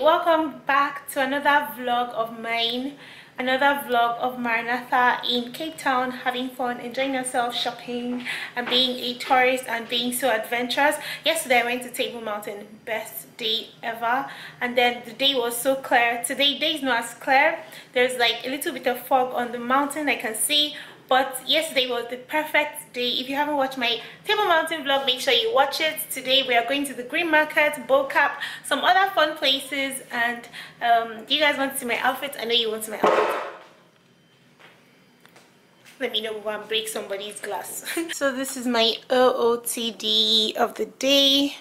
welcome back to another vlog of mine, another vlog of Maranatha in Cape Town, having fun, enjoying yourself, shopping and being a tourist and being so adventurous. Yesterday I went to Table Mountain, best day ever, and then the day was so clear. Today day is not as clear, there's like a little bit of fog on the mountain I can see, but yesterday was the perfect day. If you haven't watched my Table Mountain vlog, make sure you watch it. Today we are going to the Green Market, Kaap, some other fun places, and do you guys want to see my outfit? I know you want to see my outfit. Let me know before I break somebody's glass. So this is my OOTD of the day.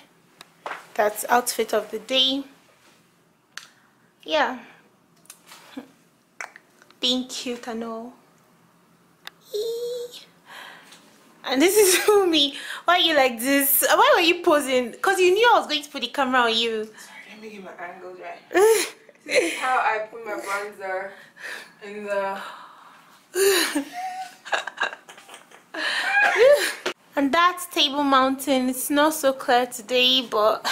That's outfit of the day. Yeah. Being cute and all. And this is for me. Why are you like this? Why were you posing? Because you knew I was going to put the camera on you. Sorry, let me get my angles right. This is how I put my bronzer in the... And that's Table Mountain. It's not so clear today, but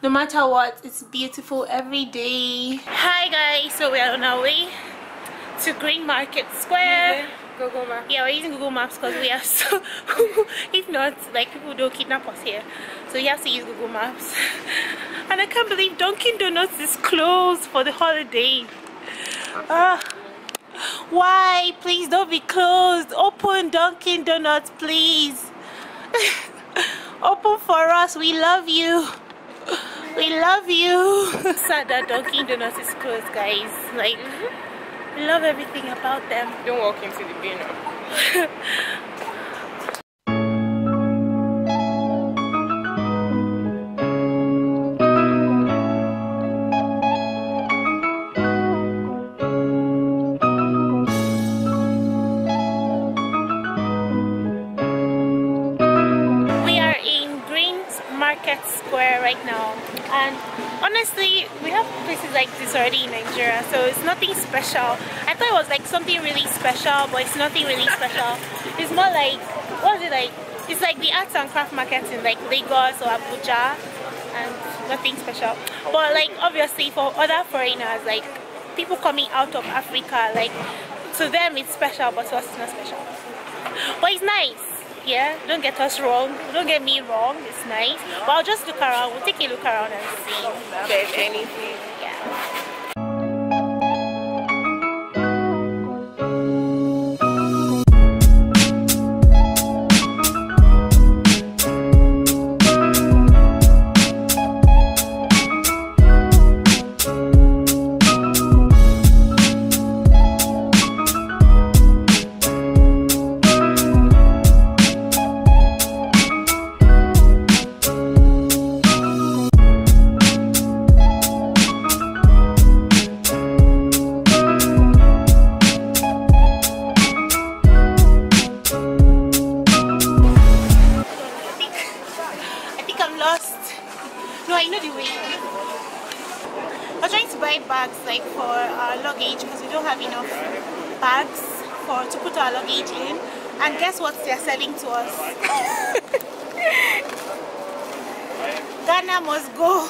no matter what, it's beautiful every day. Hi guys, so we are on our way to Green Market Square. Google Maps. Yeah, we're using Google Maps because we are so if not, like, people don't kidnap us here, so you have to use Google Maps. And I can't believe Dunkin' Donuts is closed for the holiday. Why? Please don't be closed. Open, Dunkin' Donuts, please. Open for us. We love you. We love you. Sad that Dunkin' Donuts is closed, guys. Like, I love everything about them. Don't walk into the bin. We are in Green Market Square right now, and honestly we have places like this already in Nigeria, so it's nothing special. I thought it was like something really special, but it's nothing really special. It's more like, what is it like? It's like the arts and craft markets in like Lagos or Abuja, and nothing special. But like obviously for other foreigners, like people coming out of Africa, like to them it's special, but to us it's not special. But it's nice. Yeah, don't get us wrong, don't get me wrong, it's nice, but I'll just look around. We'll take a look around and see if there's anything. Yeah. No, I know the way. We're trying to buy bags like for our luggage because we don't have enough bags to put our luggage in. And guess what they're selling to us? Ghana must go.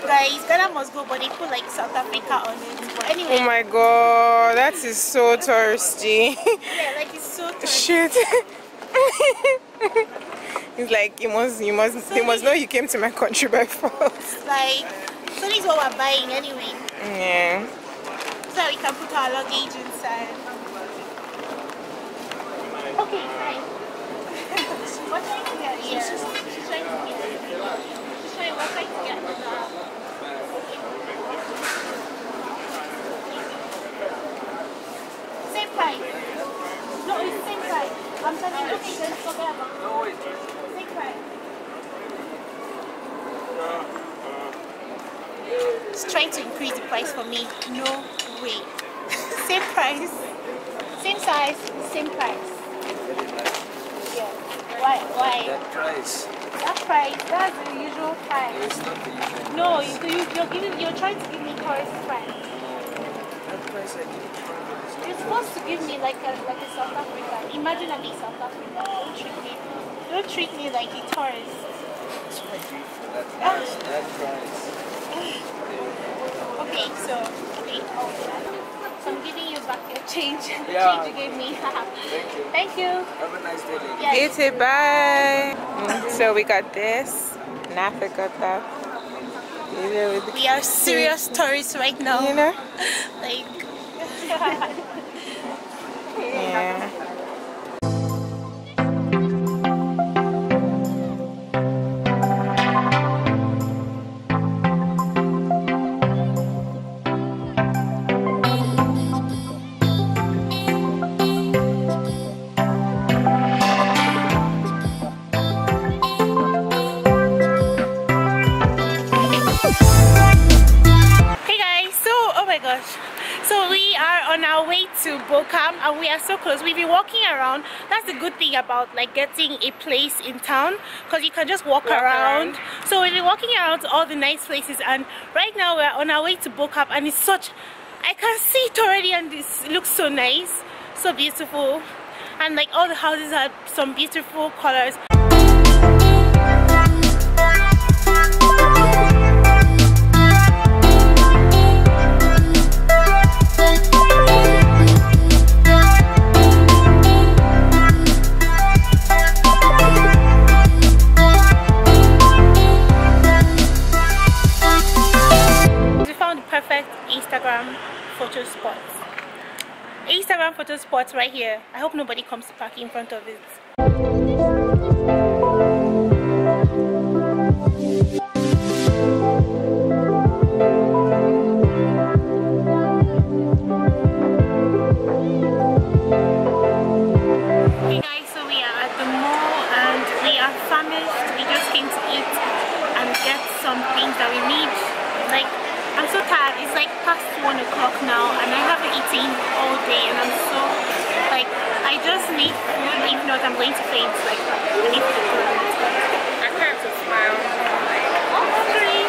Guys, Ghana must go, but they put like South Africa on it. But anyway. Oh my god, that is so thirsty. Yeah, like it's so thirsty. Shit. It's like they must know you came to my country by force. Like, so this is what we're buying anyway. Yeah. So we can put our luggage inside. Okay, fine. What trying to get here? She's trying to get what trying to get? Same price. No, it's the same price. I'm telling you, okay, then forget about it. No, it's same price. It's trying to increase the price for me. No way. Same price, same size, same price. Yeah. Why? That price. That price. That's the usual price. It's not the usual. No, price. you're trying to give me tourist price. That price I didn't try. You're supposed to give me like a South African. Imagine I'm in South Africa. Don't treat me like a tourist. That's what I do for that price. That price. Okay, so I'm giving you back your change. The Yeah. change you gave me. Thank you. Thank you. Have a nice day, lady. Yeah. You too, bye. So we got this. Natha got that. We are serious tourists right now. You know? Like. Yeah. Hey guys, so oh my gosh, so we are on our way to Kaap and we are so close. We've been walking around. That's the good thing about like getting a place in town, because you can just walk around. So we've been walking around to all the nice places, and right now we're on our way to Kaap, and it's such, I can see it already, and it looks so nice, so beautiful, and like all the houses have some beautiful colors. Instagram photo spots right here. I hope nobody comes to park in front of it. Hey guys, so we are at the mall and we are famished. We just came to eat and get some things that we need. Like, I'm so tired. It's like past 1 o'clock now and I haven't eaten all day and I'm so like, I just need food. If not, I'm going to faint. Like, I need food. I can't to smile. I'm hungry.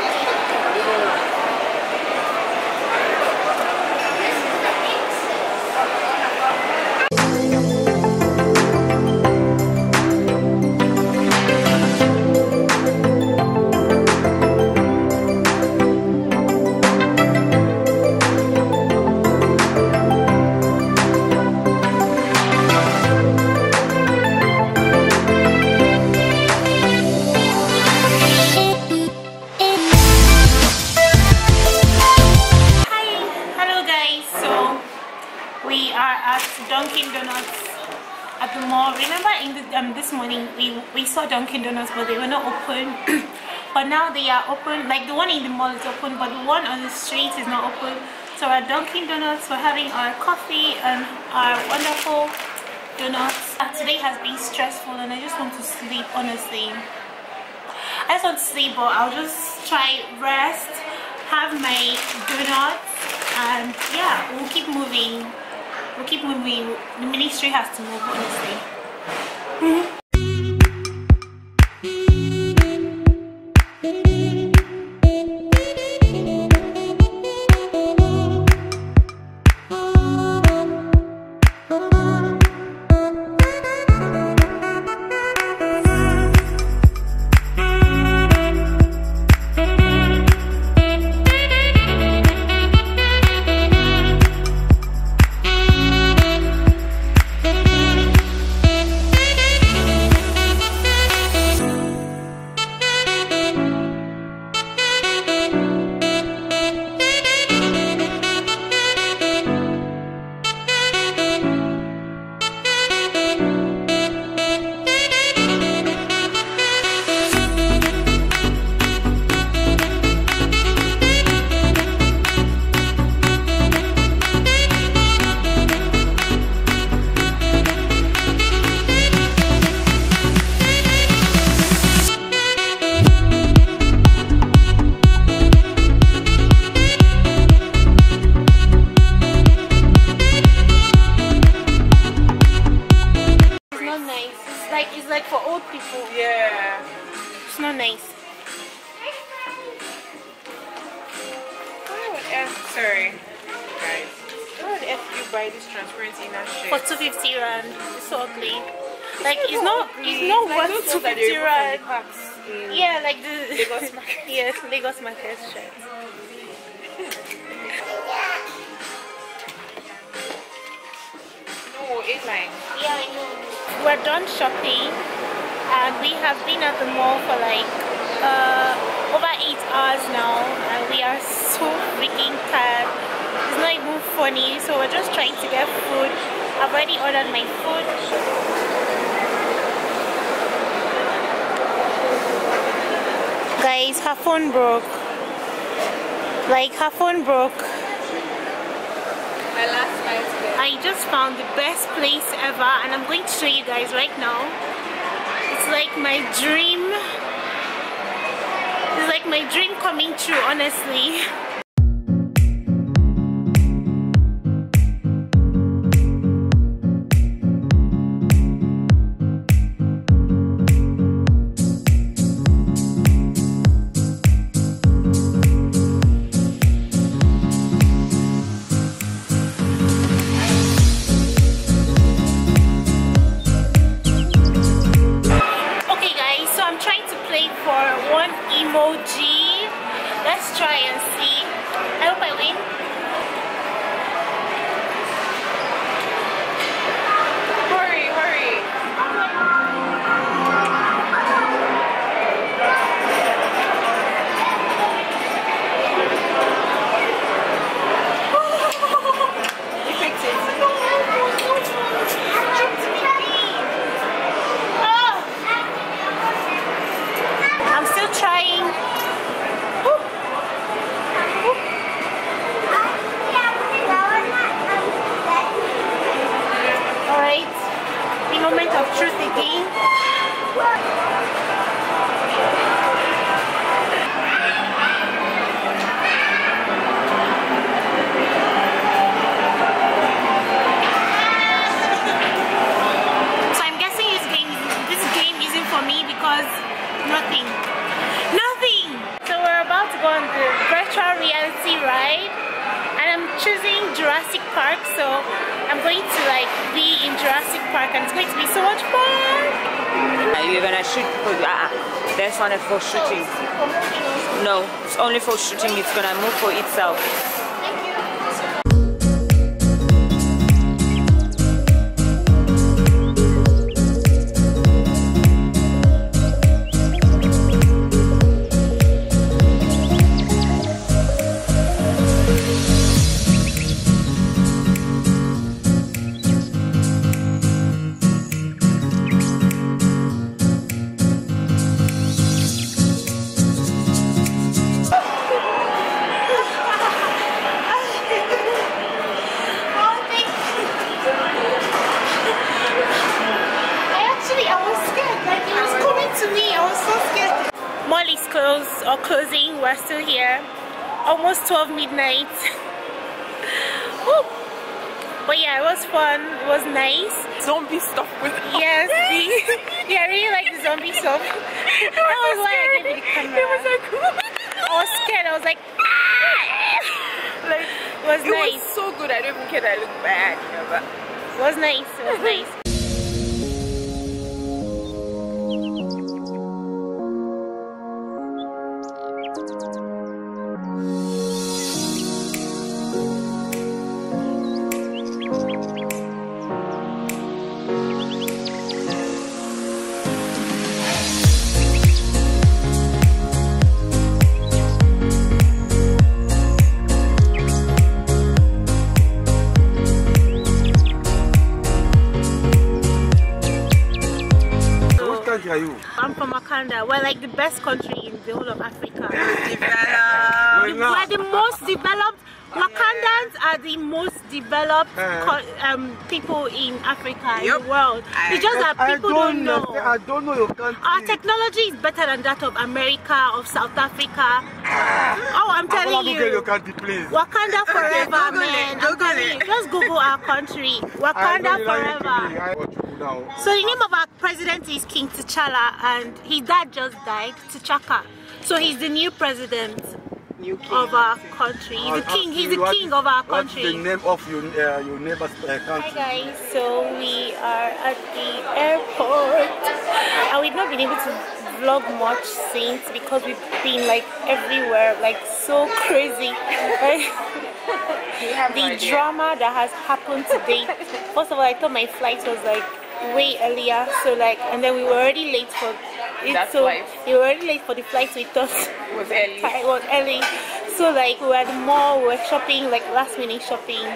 At the mall. Remember in the, this morning we saw Dunkin' Donuts but they were not open. But now they are open. Like the one in the mall is open but the one on the street is not open. So at Dunkin' Donuts we're having our coffee and our wonderful donuts. Today has been stressful and I just want to sleep, honestly. I just want to sleep, but I'll just try rest, have my donuts, and yeah, we'll keep moving. We'll keep moving. The ministry has to move, honestly. It's like for old people. Yeah. It's not nice. Sorry, guys. How the F you buy this transparency in that shit? For 250 rand. It's so ugly. Like it's not worth 250 rand. Yeah, like the Lagos Market. Yes, Lagos Market shirt. No, 8 line. Yeah, I know. We're done shopping and we have been at the mall for like over 8 hours now and we are so freaking tired. It's not even funny, so we're just trying to get food. I've already ordered my food. Guys, her phone broke. Like, her phone broke. My last night. I just found the best place ever and I'm going to show you guys right now. It's like my dream. It's like my dream coming true, honestly. Emoji. Let's try and see. I hope I win. Hurry, hurry. You fixed it. I'm still trying. Alright, the moment of truth again. So I'm guessing this game isn't for me because nothing. So we're about to go on the virtual reality ride and I'm choosing Jurassic Park, so I'm going to like be in Jurassic Park and it's going to be so much fun. You're gonna shoot for this one is for shooting. No, it's only for shooting. It's gonna move for itself. Closing. We're still here, almost 12 midnight. But yeah, it was fun, it was nice. Zombie stuff with yes. Yeah, I really like the zombie stuff. That was why I gave you the camera. It was so cool. I was scared. I was like, like it was nice. It was so good. I don't even care that I look bad, you know, but it was nice. It was nice. Are you? I'm from Wakanda. We're like the best country in the whole of Africa. We're the most developed. Wakandans are the most developed people in Africa, in the world. It's just that people don't know. I don't know your country. Our technology is better than that of America, of South Africa. Oh, I'm telling you. Your country, please. Wakanda forever, man. I'm telling you. Just Google our country. Wakanda forever. So the name of our president is King T'Challa, and his dad just died, T'Chaka. So he's the new president of our country. He's the king. He's the king of our country. What's the name of your neighbor's country? Hi guys. So we are at the airport, and we've not been able to vlog much since because we've been like everywhere, like so crazy. The drama that has happened today. First of all, I thought my flight was like way earlier, so like, and then we were already late for it. We were already late for the flight we thought was early. It was early. So like we were at the mall, we were shopping, like last minute shopping,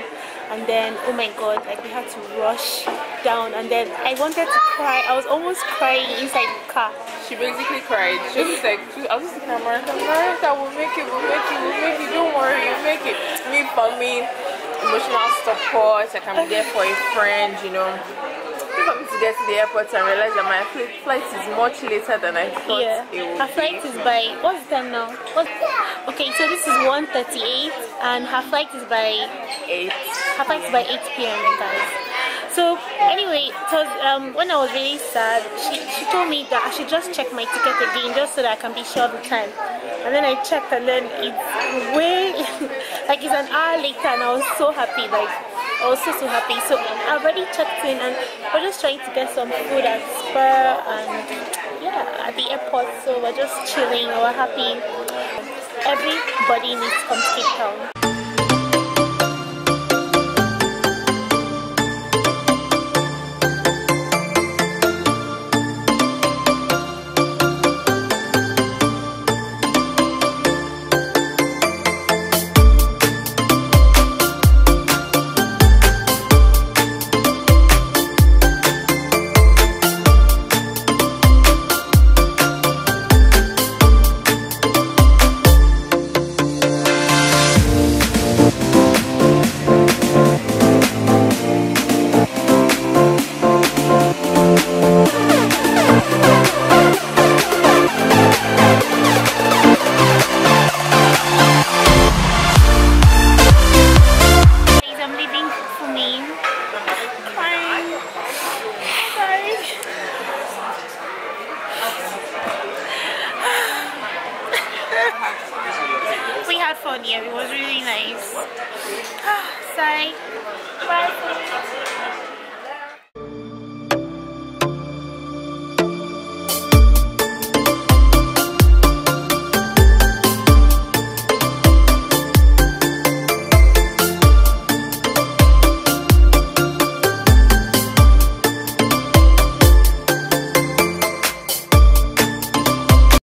and then oh my god, like we had to rush down, and then I wanted to cry. I was almost crying inside the car. She basically cried. She was like, I was just looking at Maranatha, we'll make it, don't worry, you'll make it. Me, for me, emotional support, I can be there for a friend, you know. For me to get to the airport and realize that my flight is much later than I thought it would. Her flight is by, what's the time now? Okay, so this is 1:38 and her flight is by 8. Her flight is by 8 p.m. guys. So anyway, when I was really sad, she told me that I should just check my ticket again just so that I can be sure of the time. And then I checked, and then it's way like it's an hour later, and I was so happy. Like I was so happy. So I already checked in, and we're just trying to get some food at Spur and yeah, at the airport. So we're just chilling. We're happy. Everybody needs to come to Cape Town. We had fun, yeah, it was really nice. Sorry. Bye.